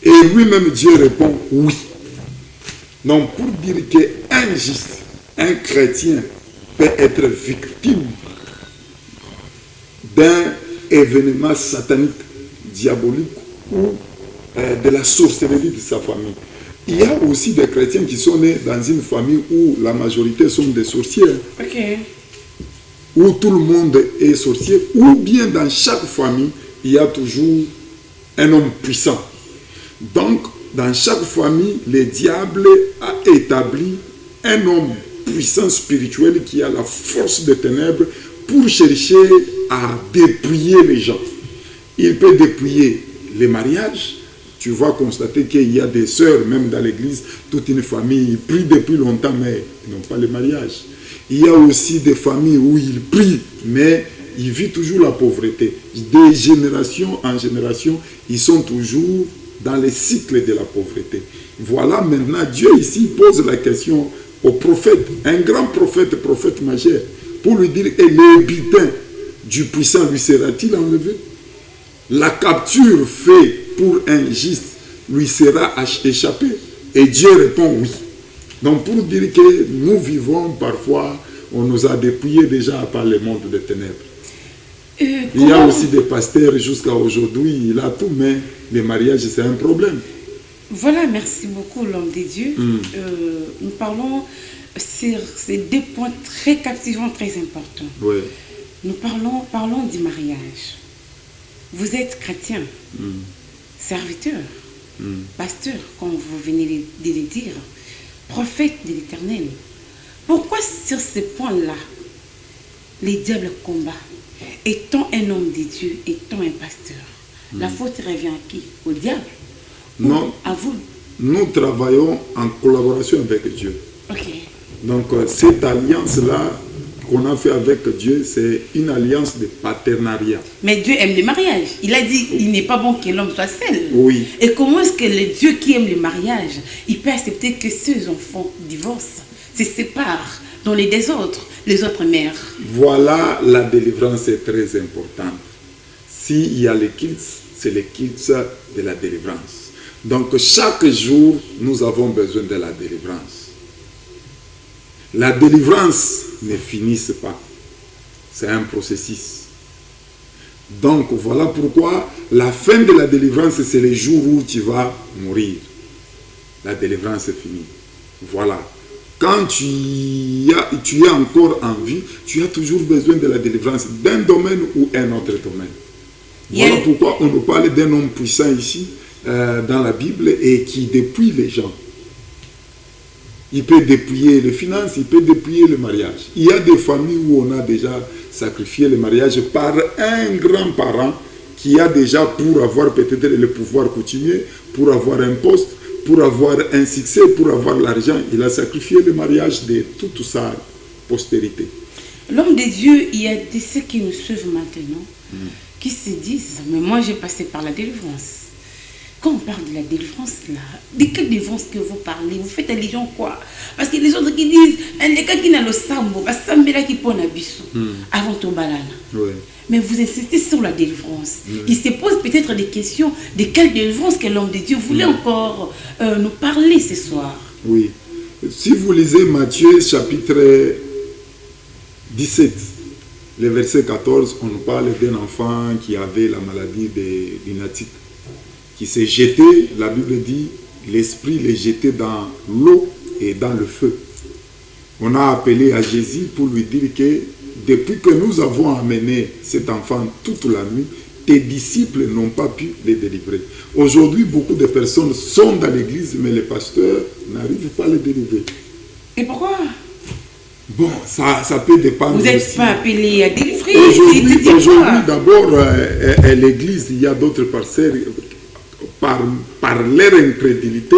Et lui-même, Dieu répond oui. Donc, pour dire qu'un juste, un chrétien peut être victime d'un événement satanique, diabolique ou de la sorcellerie de sa famille. Il y a aussi des chrétiens qui sont nés dans une famille où la majorité sont des sorciers. Ok. Où tout le monde est sorcier, ou bien dans chaque famille, il y a toujours un homme puissant. Donc, dans chaque famille, le diable a établi un homme puissant spirituel qui a la force des ténèbres pour chercher à dépouiller les gens. Il peut dépouiller les mariages. Tu vas constater qu'il y a des sœurs, même dans l'église, toute une famille, ils prient depuis longtemps, mais ils n'ont pas le mariage. Il y a aussi des familles où ils prient, mais ils vivent toujours la pauvreté. De génération en génération, ils sont toujours dans le cycle de la pauvreté. Voilà, maintenant, Dieu ici pose la question au prophète, un grand prophète, prophète majeur, pour lui dire, et le butin du puissant lui sera-t-il enlevé? La capture faite pour un juste lui sera échappée? Et Dieu répond oui. Donc pour dire que nous vivons parfois, on nous a dépouillés déjà par le monde des ténèbres. Il y a aussi des pasteurs jusqu'à aujourd'hui, il a tout, mais le mariage c'est un problème. Voilà, merci beaucoup l'homme des dieux. Nous parlons sur ces deux points très captivants, très importants. Oui. Nous parlons du mariage. Vous êtes chrétien, serviteur, pasteur, comme vous venez de le dire, prophète de l'Éternel. Pourquoi sur ce point-là, les diables combattent? Étant un homme de Dieu, étant un pasteur, la faute revient à qui? Au diable? Non. À vous? Nous travaillons en collaboration avec Dieu. Ok. Donc cette alliance-là qu'on a fait avec Dieu, c'est une alliance de partenariat. Mais Dieu aime le mariage. Il a dit il n'est pas bon que l'homme soit seul. Oui. Et comment est-ce que le Dieu qui aime le mariage, il peut accepter que ses enfants divorcent, se séparent dans les désordres, les autres mères? Voilà, la délivrance est très importante. S'il y a le kids, c'est le kids de la délivrance. Donc chaque jour, nous avons besoin de la délivrance. La délivrance ne finit pas. C'est un processus. Donc voilà pourquoi la fin de la délivrance, c'est le jour où tu vas mourir. La délivrance est finie. Voilà. Quand tu es encore en vie, tu as toujours besoin de la délivrance d'un domaine ou un autre domaine. Voilà pourquoi on nous parle d'un homme puissant ici, dans la Bible, et qui dépouille les gens. Il peut dépouiller les finances, il peut dépouiller le mariage. Il y a des familles où on a déjà sacrifié le mariage par un grand-parent qui a déjà, pour avoir peut-être le pouvoir coutumier, pour avoir un poste, pour avoir un succès, pour avoir l'argent, il a sacrifié le mariage de toute sa postérité. L'homme de Dieu, il y a de ceux qui nous suivent maintenant, qui se disent, mais moi j'ai passé par la délivrance. Quand on parle de la délivrance, là, de quelle délivrance que vous parlez? Vous faites allusion quoi? Parce que les autres qui disent, les gars qui n'ont le sambo, là qui pon abisso, avant ton banana. Oui. Mais vous insistez sur la délivrance. Il se pose peut-être des questions de quelle délivrance que l'homme de Dieu voulait encore nous parler ce soir. Oui. Si vous lisez Matthieu chapitre 17, le verset 14, on nous parle d'un enfant qui avait la maladie de lunatique, qui s'est jeté, la Bible dit, l'esprit l'est jeté dans l'eau et dans le feu. On a appelé à Jésus pour lui dire que depuis que nous avons amené cet enfant toute la nuit, tes disciples n'ont pas pu les délivrer. Aujourd'hui, beaucoup de personnes sont dans l'église, mais les pasteurs n'arrivent pas à les délivrer. Et pourquoi? Bon, ça peut dépendre. Vous n'êtes pas appelé à délivrer. Aujourd'hui, d'abord, l'église, il y a d'autres pasteurs, par leur incrédulité,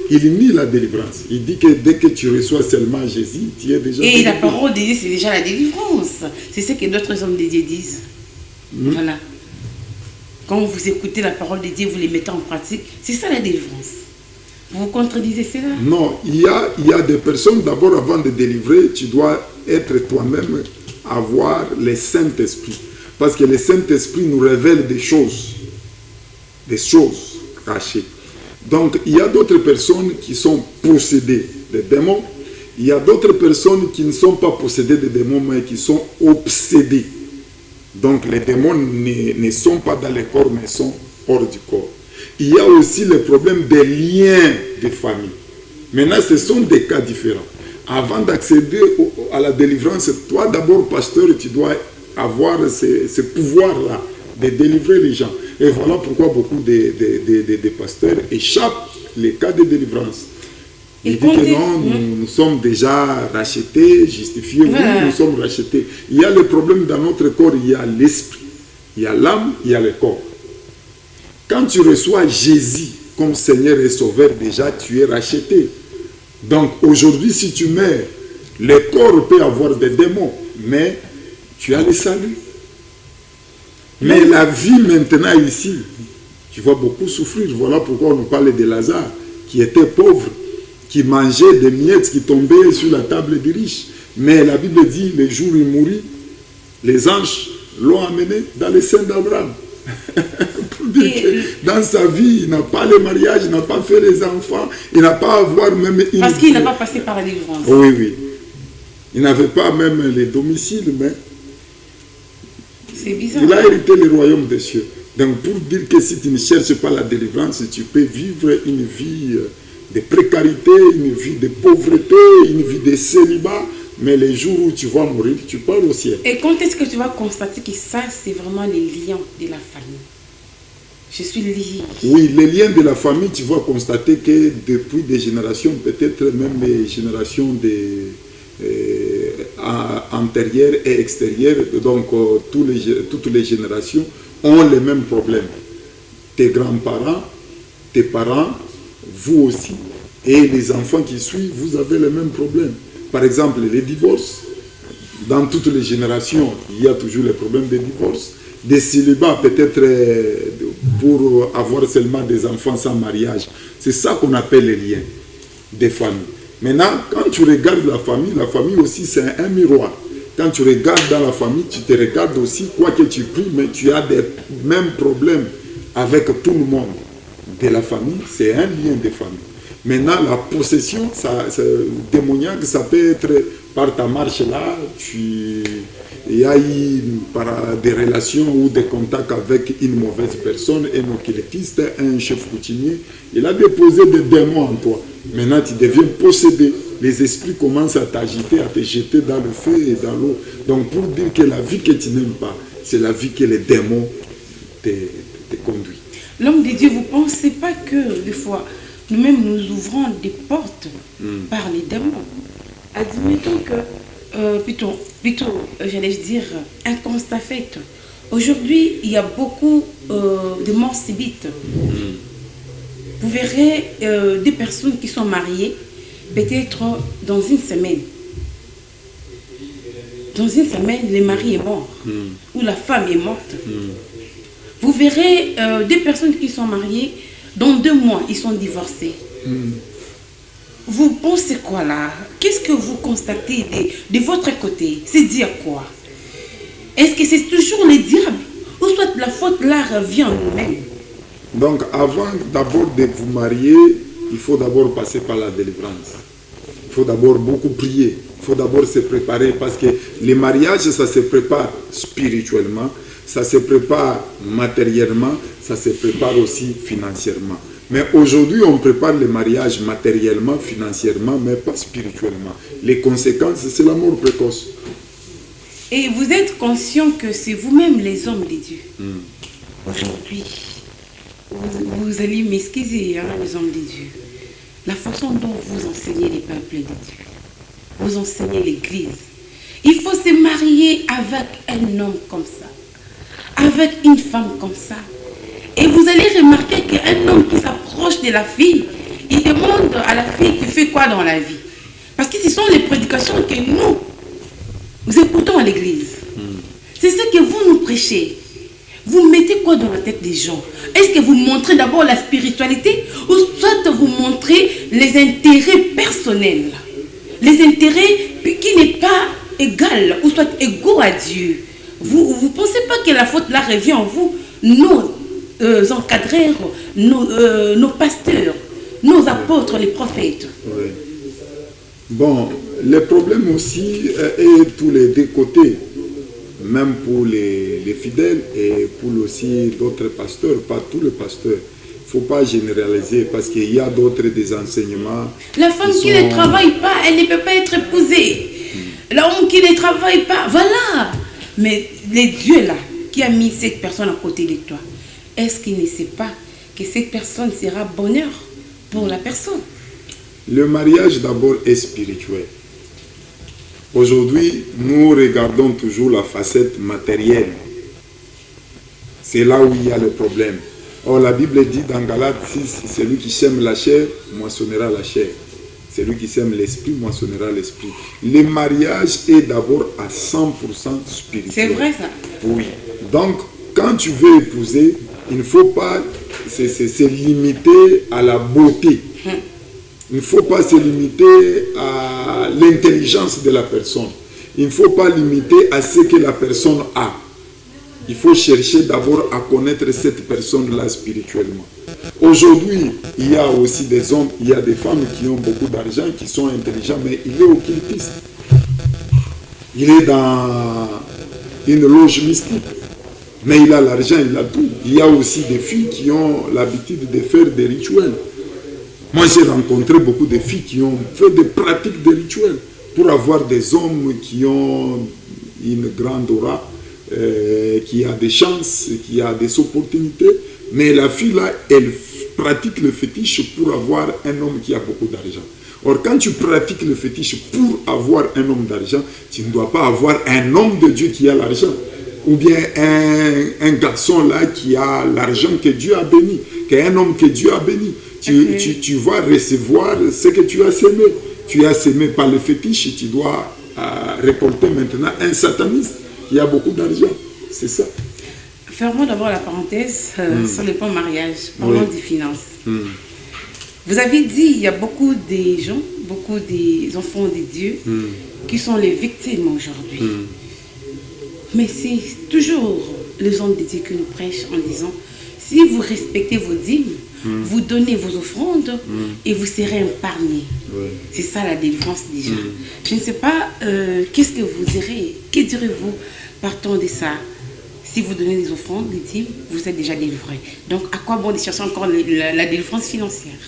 il nie la délivrance. Il dit que dès que tu reçois seulement Jésus, tu es déjà délivré. Et la parole de Dieu, c'est déjà la délivrance. C'est ce que d'autres hommes de Dieu disent. Voilà. Quand vous écoutez la parole de Dieu, vous les mettez en pratique, c'est ça la délivrance. Vous contredisez cela? Non, il y a des personnes, d'abord avant de délivrer, tu dois être toi-même, avoir le Saint-Esprit. Parce que le Saint-Esprit nous révèle des choses cachées. Donc, il y a d'autres personnes qui sont possédées de démons. Il y a d'autres personnes qui ne sont pas possédées de démons, mais qui sont obsédées. Donc, les démons ne sont pas dans le corps, mais sont hors du corps. Il y a aussi le problème des liens de famille. Maintenant, ce sont des cas différents. Avant d'accéder à la délivrance, toi d'abord, pasteur, tu dois avoir ce pouvoir-là de délivrer les gens. Et voilà pourquoi beaucoup de pasteurs échappent les cas de délivrance. Ils disent que non, nous sommes déjà rachetés, justifiés, oui, nous sommes rachetés. Il y a le problème dans notre corps, il y a l'esprit, il y a l'âme, il y a le corps. Quand tu reçois Jésus comme Seigneur et Sauveur, déjà tu es racheté. Donc aujourd'hui, si tu meurs, le corps peut avoir des démons, mais tu as le salut. Mais la vie maintenant ici, tu vas beaucoup souffrir. Voilà pourquoi on nous parle de Lazare, qui était pauvre, qui mangeait des miettes qui tombaient sur la table des riches. Mais la Bible dit, le jour où il mourit, les anges l'ont amené dans le sein d'Abraham. Pour dire que dans sa vie, il n'a pas le mariage, il n'a pas fait les enfants, il n'a pas à avoir même une... Parce qu'il n'a pas passé par la délivrance. Oui, oui. Il n'avait pas même les domiciles, mais... C'est bizarre. Il a hérité le royaume des cieux. Donc pour dire que si tu ne cherches pas la délivrance, tu peux vivre une vie de précarité, une vie de pauvreté, une vie de célibat, mais les jours où tu vas mourir, tu pars au ciel. Et quand est-ce que tu vas constater que ça, c'est vraiment les liens de la famille? Je suis lié. Oui, les liens de la famille, tu vas constater que depuis des générations, peut-être même les générations antérieures et extérieures, donc toutes les générations ont les mêmes problèmes. Tes grands-parents, tes parents, vous aussi, et les enfants qui suivent, vous avez les mêmes problèmes. Par exemple, les divorces. Dans toutes les générations, il y a toujours les problèmes de divorce. Des célibats, peut-être pour avoir seulement des enfants sans mariage. C'est ça qu'on appelle les liens des familles. Maintenant, quand tu regardes la famille aussi, c'est un miroir. Quand tu regardes dans la famille, tu te regardes aussi, quoi que tu pries, mais tu as des mêmes problèmes avec tout le monde de la famille. C'est un lien de famille. Maintenant, la possession démoniaque, ça peut être par ta marche là, il y a eu par des relations ou des contacts avec une mauvaise personne, un occultiste, un chef coutumier, il a déposé des démons en toi. Maintenant, tu deviens possédé. Les esprits commencent à t'agiter, à te jeter dans le feu et dans l'eau. Donc, pour dire que la vie que tu n'aimes pas, c'est la vie que les démons te conduisent. L'homme de Dieu, vous ne pensez pas que des fois, nous-mêmes nous ouvrons des portes par les démons? Admettons que, plutôt j'allais dire, un constat fait. Aujourd'hui, il y a beaucoup de morts subites. Vous verrez des personnes qui sont mariées, peut-être dans une semaine. Dans une semaine, le mari est mort, ou la femme est morte. Vous verrez des personnes qui sont mariées, dans 2 mois, ils sont divorcés. Vous pensez quoi là? Qu'est-ce que vous constatez de votre côté? C'est dire quoi? Est-ce que c'est toujours le diable? Ou soit la faute là revient en nous-mêmes? Donc avant d'abord de vous marier, il faut d'abord passer par la délivrance. Il faut d'abord beaucoup prier. Il faut d'abord se préparer parce que les mariages, ça se prépare spirituellement, ça se prépare matériellement, ça se prépare aussi financièrement. Mais aujourd'hui, on prépare le mariage matériellement, financièrement, mais pas spirituellement. Les conséquences, c'est la mort précoce. Et vous êtes conscient que c'est vous-même les hommes de Dieu. Aujourd'hui, vous allez m'excuser, hein, les hommes de Dieu. La façon dont vous enseignez les peuples de Dieu, vous enseignez l'Église. Il faut se marier avec un homme comme ça, avec une femme comme ça. Et vous allez remarquer qu'un homme qui s'approche de la fille, il demande à la fille tu fais quoi dans la vie. Parce que ce sont les prédications que nous écoutons à l'église. C'est ce que vous nous prêchez. Vous mettez quoi dans la tête des gens? Est-ce que vous montrez d'abord la spiritualité ou soit vous montrez les intérêts personnels? Les intérêts qui n'est pas égal ou soit égaux à Dieu. Vous ne pensez pas que la faute là revient en vous? Non. encadreurs, nos pasteurs, nos apôtres, les prophètes. Oui. Bon, les problèmes aussi est tous les deux côtés, même pour les fidèles et pour aussi d'autres pasteurs, pas tous les pasteurs. Il ne faut pas généraliser parce qu'il y a d'autres des enseignements. La femme qui ne travaille pas, elle ne peut pas être épousée. L'homme qui ne travaille pas, voilà. Mais le Dieu là, qui a mis cette personne à côté de toi, est-ce qu'il ne sait pas que cette personne sera bonheur pour la personne? Le mariage d'abord est spirituel. Aujourd'hui, nous regardons toujours la facette matérielle. C'est là où il y a le problème. Or, la Bible dit dans Galates 6, celui qui sème la chair, moissonnera la chair. Celui qui sème l'esprit, moissonnera l'esprit. Le mariage est d'abord à 100% spirituel. C'est vrai ça? Oui. Donc, quand tu veux épouser, il ne faut pas se limiter à la beauté. Il ne faut pas se limiter à l'intelligence de la personne. Il ne faut pas limiter à ce que la personne a. Il faut chercher d'abord à connaître cette personne-là spirituellement. Aujourd'hui, il y a aussi des hommes, il y a des femmes qui ont beaucoup d'argent, qui sont intelligents, mais il est occultiste. Il est dans une loge mystique. Mais il a l'argent, il a tout. Il y a aussi des filles qui ont l'habitude de faire des rituels. Moi, j'ai rencontré beaucoup de filles qui ont fait des pratiques de rituels pour avoir des hommes qui ont une grande aura, qui a des chances, qui a des opportunités. Mais la fille là, elle pratique le fétiche pour avoir un homme qui a beaucoup d'argent. Or, quand tu pratiques le fétiche pour avoir un homme d'argent, tu ne dois pas avoir un homme de Dieu qui a l'argent. Ou bien un garçon là qui a l'argent que Dieu a béni, qu'un homme que Dieu a béni. Tu vas recevoir ce que tu as semé. Tu as semé par le fétiche, tu dois récolter maintenant un sataniste qui a beaucoup d'argent. C'est ça. Fermons d'abord la parenthèse sur le point mariage. Parlons des finances. Vous avez dit il y a beaucoup de gens, beaucoup des enfants de Dieu qui sont les victimes aujourd'hui. Mais c'est toujours les hommes de Dieu qui nous prêchent en disant si vous respectez vos dîmes, vous donnez vos offrandes et vous serez épargnés. C'est ça la délivrance déjà. Je ne sais pas, qu'est-ce que vous direz, que direz-vous partant de ça? Si vous donnez des offrandes, des dîmes, vous êtes déjà délivrés. Donc à quoi bon de chercher encore la délivrance financière?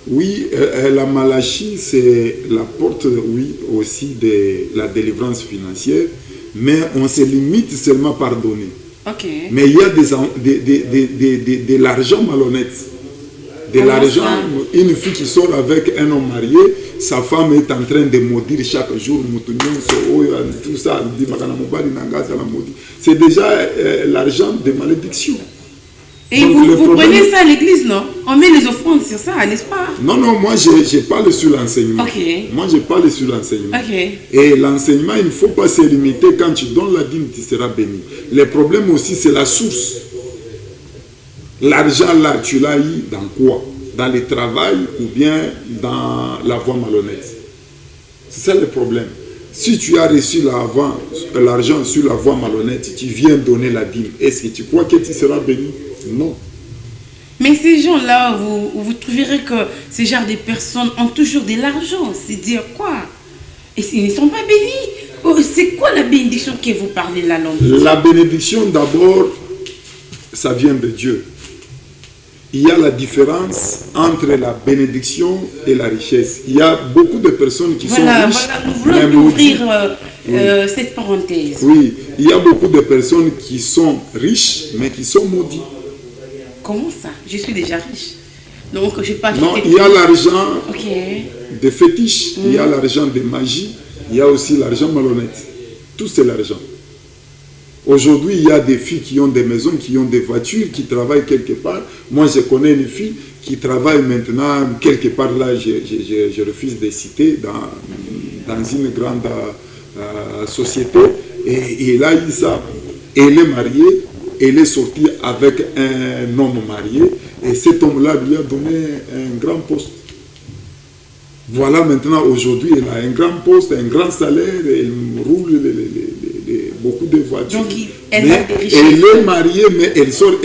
Oui, la Malachie, c'est la porte, oui, aussi de la délivrance financière, mais on se limite seulement par donner. Okay. Mais il y a de l'argent malhonnête. De l'argent, une fille qui sort avec un homme marié, sa femme est en train de maudire chaque jour, tout ça, c'est déjà l'argent de malédiction. Et donc, vous prenez ça à l'église, non? On met les offrandes sur ça, n'est-ce pas? Non, moi je parle sur l'enseignement. Okay. Moi je parle sur l'enseignement. Okay. Et l'enseignement, il ne faut pas se limiter. Quand tu donnes la dîme, tu seras béni. Le problème aussi, c'est la source. L'argent là, tu l'as eu dans quoi? Dans le travail ou bien dans la voie malhonnête? C'est ça le problème. Si tu as reçu l'argent sur la voie malhonnête, tu viens donner la dîme. Est-ce que tu crois que tu seras béni? Non. Mais ces gens-là, vous trouverez que ce genre de personnes ont toujours de l'argent. C'est dire quoi? Et s'ils ne sont pas bénis, c'est quoi la bénédiction que vous parlez là, l'homme? La bénédiction, d'abord, ça vient de Dieu. Il y a la différence entre la bénédiction et la richesse. Il y a beaucoup de personnes qui sont riches. Voilà, nous voulons ouvrir cette parenthèse. Oui, il y a beaucoup de personnes qui sont riches, mais qui sont maudites. Comment ça? Je suis déjà riche. Donc, je n'ai pas quitté. Non, il y a l'argent de fétiche, il y a l'argent de magie, il y a aussi l'argent malhonnête. Tout c'est l'argent. Aujourd'hui, il y a des filles qui ont des maisons, qui ont des voitures, qui travaillent quelque part. Moi, je connais une fille qui travaille maintenant quelque part là, je refuse de citer, dans une grande société. Et elle a eu ça. Elle est mariée, elle est sortie avec un homme marié. Et cet homme-là lui a donné un grand poste. Voilà, maintenant, aujourd'hui, elle a un grand poste, un grand salaire, elle roule beaucoup de voitures. Donc, elle a des richesses. Elle est mariée, mais elle sort.